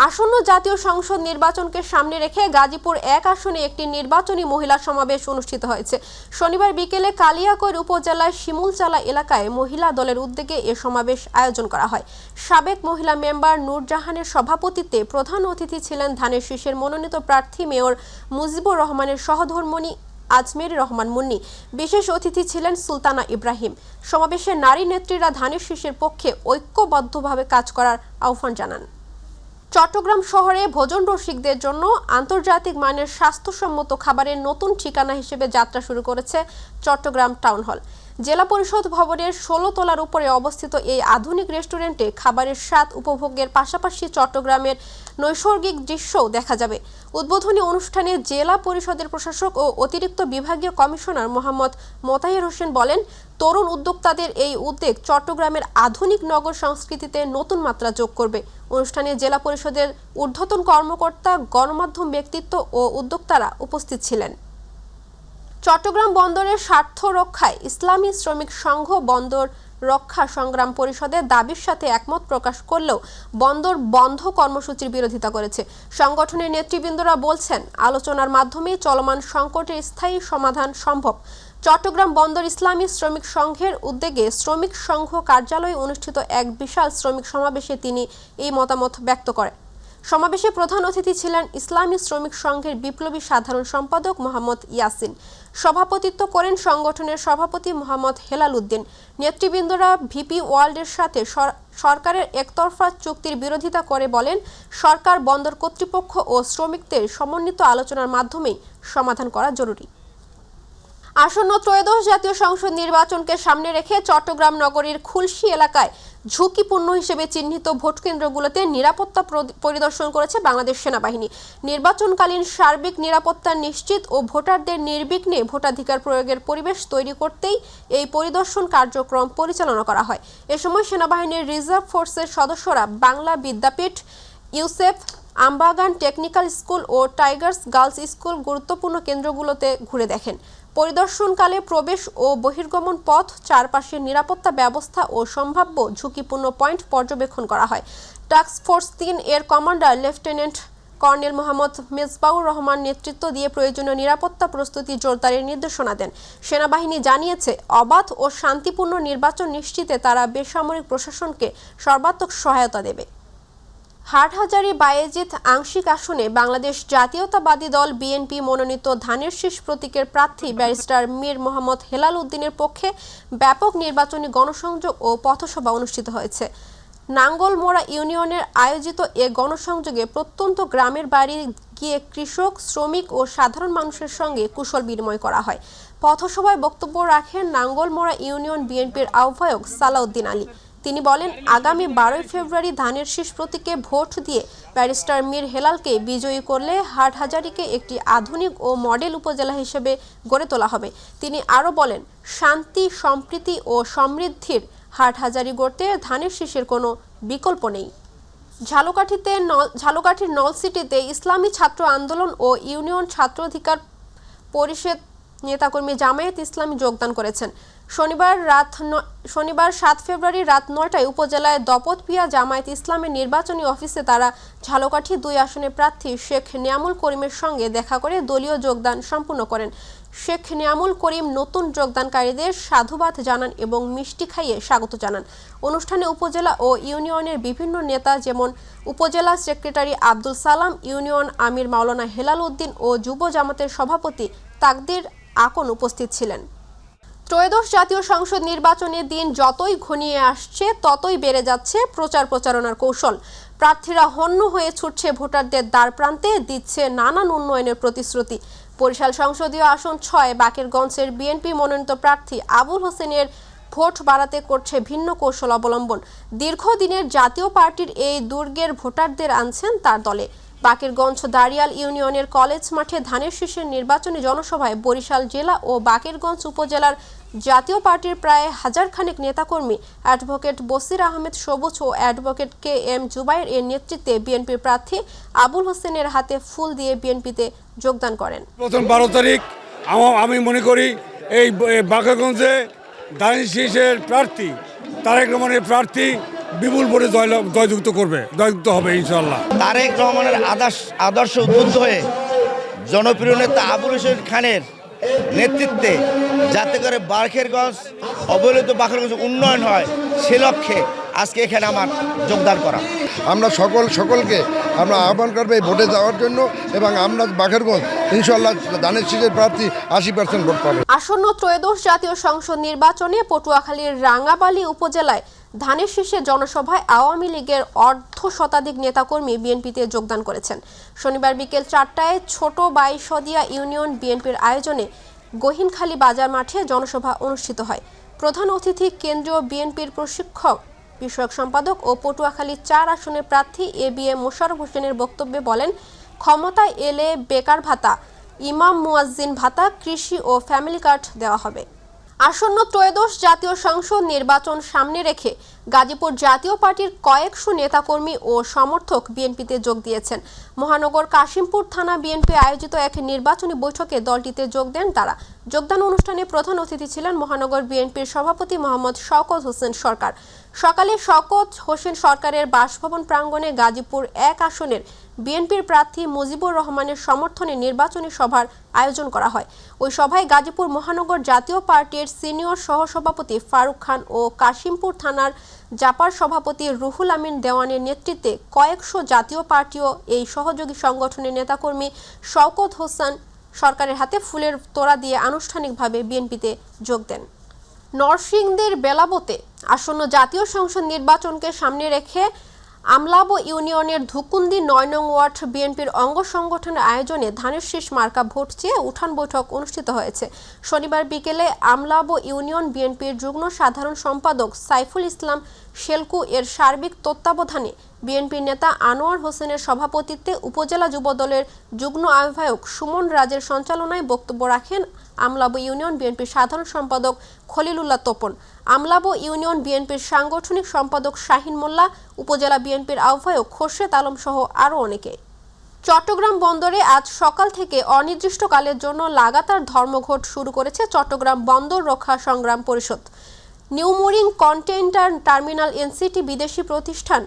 A: আসন্ন জাতীয় সংসদ নির্বাচনকে সামনে রেখে গাজীপুর 1 আসনে একটি নির্বাচনী মহিলা সমাবেশ অনুষ্ঠিত হয়েছে। শনিবার বিকেলে কালিয়াকৈর উপজেলার শিমুলচালা এলাকায় মহিলা দলের উদ্যোগে এ সমাবেশ আয়োজন করা হয়। সাবেক মহিলা মেম্বার নূরজাহানের সভাপতিত্বে প্রধান অতিথি ছিলেন ধানের শীষের মনোনীত প্রার্থী মেয়র মুজিবুর রহমানের সহধর্মিণী আজমের রহমান মুন্নি। বিশেষ অতিথি ছিলেন সুলতানা ইব্রাহিম। সমাবেশে নারী নেত্রীরা ধানের শীষের পক্ষে ঐক্যবদ্ধভাবে কাজ করার আহ্বান জানান। চট্টগ্রাম শহরে ভোজন রসিকদের জন্য আন্তর্জাতিক মানের স্বাস্থ্যসম্মত খাবারের নতুন ঠিকানা হিসেবে যাত্রা শুরু করেছে চট্টগ্রাম টাউন হল। জেলা পরিষদ ভবনের 16 তলার উপরে অবস্থিত এই আধুনিক রেস্টুরেন্টে খাবারের স্বাদ উপভোগের পাশাপাশি চট্টগ্রামের নৈসর্গিক দৃশ্যও দেখা যাবে। উদ্বোধনী অনুষ্ঠানে জেলা পরিষদের প্রশাসক ও অতিরিক্ত বিভাগীয় কমিশনার মোহাম্মদ মোতাহির হোসেন বলেন, তরুণ উদ্যোক্তাদের এই উদ্যোগ চট্টগ্রামের আধুনিক নগর সংস্কৃতিতে নতুন মাত্রা যোগ করবে। অনুষ্ঠানে জেলা পরিষদের ঊর্ধ্বতন কর্মকর্তা, গণমাধ্যম ব্যক্তিত্ব ও উদ্যোক্তারা উপস্থিত ছিলেন। চট্টগ্রাম বন্দরের স্বার্থ রক্ষায় ইসলামী শ্রমিক সংঘ বন্দর রক্ষা সংগ্রাম পরিষদের দাবির সাথে একমত প্রকাশ করলেও বন্দর বন্ধ কর্মসূচির বিরোধিতা করেছে। সংগঠনের নেতৃবৃন্দরা বলছেন, আলোচনার মাধ্যমে চলমান সংকটের স্থায়ী সমাধান সম্ভব। চট্টগ্রাম বন্দর ইসলামী শ্রমিক সংঘের উদ্যোগে শ্রমিক সংঘ কার্যালয়ে অনুষ্ঠিত এক বিশাল শ্রমিক সমাবেশে তিনি এই মতামত ব্যক্ত করেন। সমাবেশে প্রধান অতিথি ছিলেন ইসলামী শ্রমিক সংঘের বিপ্লবী সাধারণ সম্পাদক মোহাম্মদ ইয়াসিন। সভাপতিত্ব করেন সংগঠনের সভাপতি মোহাম্মদ হেলাল উদ্দিন। নেতৃবৃন্দরা ভিপি ওয়ার্ল্ডের সাথে সরকারের একতরফা চুক্তির বিরোধিতা করে বলেন, সরকার, বন্দর কর্তৃপক্ষ ও শ্রমিকদের সমন্বিত আলোচনার মাধ্যমেই সমাধান করা জরুরি। আসন্ন ত্রয়োদশ জাতীয় সংসদ নির্বাচনকে সামনে রেখে চট্টগ্রাম নগরীর খুলশী এলাকায় ঝুঁকিপূর্ণ হিসেবে চিহ্নিত ভোট কেন্দ্রগুলোতে নিরাপত্তা পরিদর্শন করেছে বাংলাদেশ সেনাবাহিনী। নির্বাচনকালীন সার্বিক নিরাপত্তা নিশ্চিত ও ভোটারদের নির্বিঘ্নে ভোটাধিকার প্রয়োগের পরিবেশ তৈরি করতেই এই পরিদর্শন কার্যক্রম পরিচালনা করা হয়। এ সময় সেনাবাহিনীর রিজার্ভ ফোর্সের সদস্যরা বাংলা বিদ্যাপীঠ, ইউসেফ, আমবাগান টেকনিক্যাল স্কুল ও টাইগার্স গার্লস স্কুল গুরুত্বপূর্ণ কেন্দ্রগুলোতে ঘুরে দেখেন। পরিদর্শনকালে প্রবেশ ও বহির্গমন পথ, চারপাশের নিরাপত্তা ব্যবস্থা ও সম্ভাব্য ঝুঁকিপূর্ণ পয়েন্ট পর্যবেক্ষণ করা হয়। টাস্ক ফোর্স ৩ এর commander lieutenant colonel Mohammad Mezbaur Rahman নেতৃত্ব দিয়ে প্রয়োজনীয় নিরাপত্তা প্রস্তুতি জোরদারের নির্দেশনা দেন। সেনাবাহিনী জানিয়েছে, অবাধ ও শান্তিপূর্ণ নির্বাচন নিশ্চিতে তারা বেসামরিক প্রশাসনকে সর্বাত্মক সহায়তা দেবে। হাটহাজারী বায়েজিদ আংশিক আসনে বাংলাদেশ জাতীয়তাবাদী দল বিএনপি মনোনীত ধানের শীষ প্রতীকের প্রার্থী ব্যারিস্টার মীর মোহাম্মদ হেলাল উদ্দিনের পক্ষে ব্যাপক নির্বাচনী গণসংযোগ ও পথসভা অনুষ্ঠিত হয়েছে। নাঙ্গলমোড়া ইউনিয়নের আয়োজিত এ গণসংযোগে প্রত্যন্ত গ্রামের বাড়ি গিয়ে কৃষক, শ্রমিক ও সাধারণ মানুষের সঙ্গে কুশল বিনিময় করা হয়। পথসভায় বক্তব্য রাখেন নাঙ্গলমোড়া ইউনিয়ন বিএনপির আহ্বায়ক সালাউদ্দিন আলী। তিনি বলেন, আগামী 12 ফেব্রুয়ারি ধানের শীষ প্রতীকে ভোট দিয়ে ব্যারিস্টার মীর হেলালকে বিজয়ী করলে হাটহাজারীকে একটি আধুনিক ও মডেল উপজেলা হিসেবে গড়ে তোলা হবে। তিনি আরও বলেন, শান্তি, সম্প্রীতি ও সমৃদ্ধির হাটহাজারী গড়তে ধানের শীষের কোনো বিকল্প নেই। ঝালকাঠির নলসিটিতে ইসলামী ছাত্র আন্দোলন ও ইউনিয়ন ছাত্র অধিকার পরিষদ নেতাকর্মী জামায়াত ইসলামী যোগদান করেছেন। শনিবার 7 ফেব্রুয়ারি রাত 9টায় উপজেলায় দপতপিয়া জামায়াত ইসলামের নির্বাচনী অফিসে তারা ঝালকাঠি 2 আসনের প্রার্থী শেখ নিয়ামুল করিমের সঙ্গে দেখা করে দলীয় যোগদান সম্পূর্ণ করেন। শেখ নিয়ামুল করিম নতুন যোগদানকারীদের সাধুবাদ জানান এবং মিষ্টি খাইয়ে স্বাগত জানান। অনুষ্ঠানে উপজেলা ও ইউনিয়নের বিভিন্ন নেতা যেমন উপজেলা সেক্রেটারি আব্দুল সালাম, ইউনিয়ন আমির মাওলানা হেলাল উদ্দিন ও যুব জামাতের সভাপতি তাকদির আকন উপস্থিত ছিলেন। ত্রয়োদশ জাতীয় সংসদ নির্বাচনের দিন যতই ঘনিয়ে আসছে ততই বেড়ে যাচ্ছে প্রচার প্রচারণার কৌশল। প্রার্থীরা হন্য হয়ে ছুটছে ভোটারদের দ্বার প্রান্তে, দিচ্ছে নানান উন্নয়নের প্রতিশ্রুতি। বরিশাল সংসদীয় আসন 6 বাকেরগঞ্জের বিএনপি মনোনীত প্রার্থী আবুল হোসেনের ভোট বাড়াতে করছে ভিন্ন কৌশল অবলম্বন। দীর্ঘদিনের জাতীয় পার্টির এই দুর্গের ভোটারদের আনছেন তার দলে। বাকেরগঞ্জ দাঁড়িয়াল ইউনিয়নের কলেজ মাঠে ধানের শীষের নির্বাচনী জনসভায় বরিশাল জেলা ও বাকেরগঞ্জ উপজেলার জাতীয় পার্টির প্রায় 1000 খানেক নেতাকর্মী, অ্যাডভোকেট বসির আহমেদ সবুজ ও অ্যাডভোকেট KM জুবাইর এর নেতৃত্বে বিএনপির প্রার্থী আবুল হোসেনের হাতে ফুল দিয়ে বিএনপিতে যোগদান করেন।
D: প্রথম 12 তারিখ আমি মনে করি এই বাকেরগঞ্জে ধানের শীষের প্রার্থী তারেক রহমানের প্রার্থী বিপুল ভোটে জয়যুক্ত হবে ইনশাআল্লাহ।
E: তারেক রহমানের আদর্শ উদ্বুদ্ধ হয়ে জনপ্রিয় নেতা আবুল হোসেন খানের নেতৃত্বে যাতে করে বাকেরগঞ্জ অবহেলিত বাকেরগঞ্জ উন্নয়ন হয় সে লক্ষ্যে আজকে এখানে আমার যোগদান করা।
U: আমরা সকলকে আমরা আহ্বান করবো এই ভোটে যাওয়ার জন্য এবং আমরা বাকেরগঞ্জ ইনশাআল্লাহ ধানের শীষের প্রার্থী 80% ভোট পাবে।
A: আসন্ন ত্রয়োদশ জাতীয় সংসদ নির্বাচনে পটুয়াখালীর রাঙ্গাবালী উপজেলায় ধানের শীষের জনসভায় আওয়ামী লীগের অর্ধশতাধিক নেতাকর্মী বিএনপিতে যোগদান করেছেন। শনিবার বিকেল 4টায় ছোট বাইশদিয়া ইউনিয়ন বিএনপির আয়োজনে গহিনখালী বাজার মাঠে জনসভা অনুষ্ঠিত হয়। প্রধান অতিথি কেন্দ্রীয় বিএনপির প্রশিক্ষক বিষয়ক সম্পাদক ও পটুয়াখালী 4 আসনের প্রার্থী ABM মোশাররফ হোসেনের বক্তব্যে বলেন, ক্ষমতায় এলে বেকার ভাতা, ইমাম মুয়াজ্জিন ভাতা, কৃষি ও ফ্যামিলি কার্ড দেওয়া হবে। আসন্ন ত্রয়োদশ জাতীয় সংসদ নির্বাচন সামনে রেখে গাজীপুর জাতীয় পার্টির কয়েকশো নেতাকর্মী ও সমর্থক বিএনপিতে যোগ দিয়েছেন। মহানগর কাশিমপুর থানা বিএনপি আয়োজিত এক নির্বাচনী বৈঠকে দলটিতে যোগ দেন তারা। যোগদান অনুষ্ঠানে প্রধান অতিথি ছিলেন মহানগর বিএনপির সভাপতি মোহাম্মদ শওকত হোসেন সরকার। সকালে শওকত হোসেন সরকারের বাসভবন প্রাঙ্গণে গাজীপুর 1 আসনের বিএনপির প্রার্থী মুজিবুর রহমানের সমর্থনে নির্বাচনী সভার আয়োজন করা হয়। ওই সভায় গাজীপুর মহানগর জাতীয় পার্টির সিনিয়র সহসভাপতি ফারুক খান ও কাশিমপুর থানার জাপার সভাপতি রুহুল আমিন দেওয়ানের নেতৃত্বে কয়েকশো জাতীয় পার্টি ও এই সহযোগী সংগঠনের নেতাকর্মী শওকত হোসেন সরকারের হাতে ফুলের তোড়া দিয়ে আনুষ্ঠানিকভাবে বিএনপিতে যোগ দেন। নরসিংদীর বেলাবতে আসন্ন জাতীয় সংসদ নির্বাচনকে সামনে রেখে আমলাবো ইউনিয়নের ধুকুন্দি 9 নং ওয়ার্ড বিএনপির অঙ্গ সংগঠনের আয়োজনে ধানের শীষ মার্কা ভোট চেয়ে উঠান বৈঠক অনুষ্ঠিত হয়েছে। শনিবার বিকেলে আমলাবো ইউনিয়ন বিএনপির যুগ্ম সাধারণ সম্পাদক সাইফুল ইসলাম শেলকু এর সার্বিক তত্ত্বাবধানে বিএনপির নেতা আনোয়ার হোসেনের সভাপতিত্বে উপজেলা যুবদলের যুগ্ম আহ্বায়ক সুমন রাজের সঞ্চালনায় বক্তব্য রাখেন আমলাবো ইউনিয়ন বিএনপির সাধারণ সম্পাদক খলিলুল্লাহ তোপন, আমলাবো ইউনিয়ন বিএনপির সাংগঠনিক সম্পাদক শাহিন মোল্লা, উপজেলা বিএনপির আহ্বায়ক খোরশেদ আলম সহ আরও অনেকে। চট্টগ্রাম বন্দরে আজ সকাল থেকে অনির্দিষ্টকালের জন্য লাগাতার ধর্মঘট শুরু করেছে চট্টগ্রাম বন্দর রক্ষা সংগ্রাম পরিষদ। New mooring container terminal NCT বিদেশি প্রতিষ্ঠান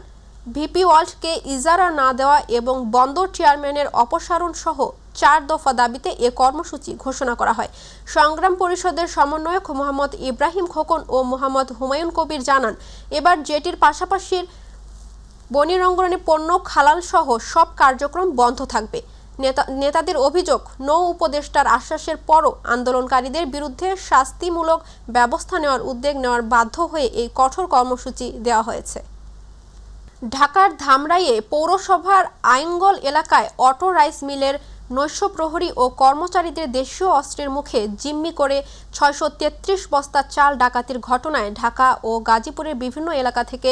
A: ভিপি ওয়ার্ল্ডকে ইজারা না দেওয়া এবং বন্দর চেয়ারম্যানের অপসারণ সহ 4 দফা দাবিতে এ কর্মসূচি ঘোষণা করা হয়। সংগ্রাম পরিষদের সমন্বয়ক মোহাম্মদ ইব্রাহিম খোকন ও মোহাম্মদ হুমায়ুন কবির জানান, এবার জেটির পাশাপাশি বনিরঙ্গনে পণ্য খালাল সহ সব কার্যক্রম বন্ধ থাকবে। নেতাদের অভিযোগ, নৌ উপদেষ্টার আশ্বাসের পরও আন্দোলনকারীদের বিরুদ্ধে শাস্তিমূলক ব্যবস্থা নেওয়ার উদ্যোগ নেওয়ার বাধ্য হয়ে এই কঠোর কর্মসূচি দেওয়া হয়েছে। ঢাকার ধামরাইয়ে পৌরসভার আইঙ্গল এলাকায় অটো রাইস মিলের নৈশ প্রহরী ও কর্মচারীদের দেশীয় অস্ত্রের মুখে জিম্মি করে 633 বস্তা চাল ডাকাতির ঘটনায় ঢাকা ও গাজীপুরের বিভিন্ন এলাকা থেকে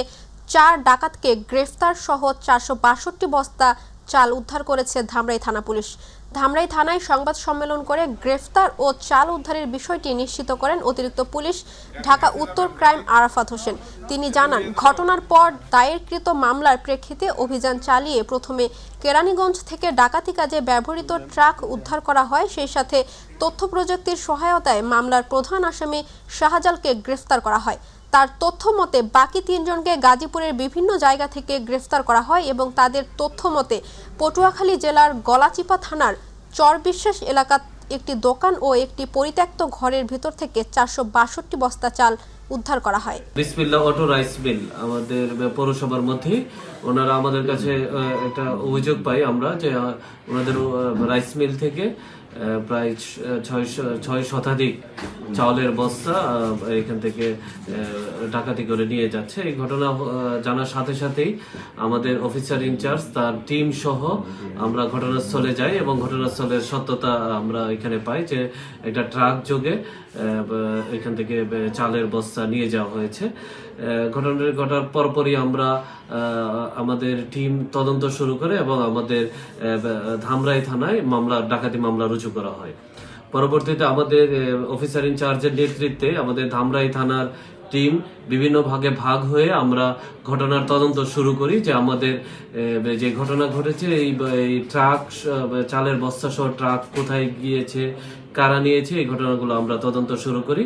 A: 4 ডাকাতকে গ্রেফতার সহ 462 বস্তা চাল উদ্ধার করেছে ধামরাই থানা পুলিশ। ধামরাই থানায় সংবাদ সম্মেলন করে গ্রেফতার ও চাল উদ্ধারের বিষয়টি নিশ্চিত করেন অতিরিক্ত পুলিশ ঢাকা উত্তর ক্রাইম আরাফাত হোসেন। তিনি জানান, ঘটনার পর দায়েরকৃত মামলার প্রেক্ষিতে অভিযান চালিয়ে প্রথমে কেরানীগঞ্জ থেকে ডাকাতি কাজে ব্যবহৃত ট্রাক উদ্ধার করা হয়। সেই সাথে তথ্য প্রযুক্তির সহায়তায় মামলার প্রধান আসামি শাহজালকে গ্রেফতার করা হয়। তার তথ্য মতে বাকি 3 জনকে গাজীপুরের বিভিন্ন জায়গা থেকে গ্রেফতার করা হয় এবং তাদের তথ্য মতে পটুয়াখালী জেলার গলাচিপা থানার চরবিশ্বাস এলাকার একটি দোকান ও একটি পরিত্যক্ত ঘরের ভিতর থেকে 462 বস্তা চাল উদ্ধার করা হয়।
F: বিসমিল্লাহ অটো রাইস মিল আমাদের পৌরসভার মধ্যে ওনারা আমাদের কাছে একটা অভিযোগ পাই আমরা যে ওনাদের রাইস মিল থেকে প্রায় 6 শতাধিক চাউলের বস্তা এখান থেকে ডাকাতি করে নিয়ে যাচ্ছে। এই ঘটনা জানার সাথে সাথেই আমাদের অফিসার ইনচার্জ তার টিম সহ আমরা ঘটনাস্থলে যাই এবং ঘটনাস্থলের সত্যতা আমরা এখানে পাই যে একটা ট্রাক যোগে এখান থেকে চালের বস্তা নিয়ে যাওয়া হয়েছে। ঘটার পরপরই আমরা আমাদের টিম তদন্ত শুরু করে এবং আমাদের ধামরাই থানায় ডাকাতি মামলা রুজু করা হয়। পরবর্তীতে আমাদের অফিসার ইনচার্জের নেতৃত্বে আমাদের ধামরাই থানার টিম বিভিন্ন ভাগে ভাগ হয়ে আমরা ঘটনার তদন্ত শুরু করি যে আমাদের যে ঘটনা ঘটেছে এই ট্রাক চালের বস্তা সহ ট্রাক কোথায় গিয়েছে, কারা নিয়েছে, এই ঘটনাগুলো আমরা তদন্ত শুরু করি।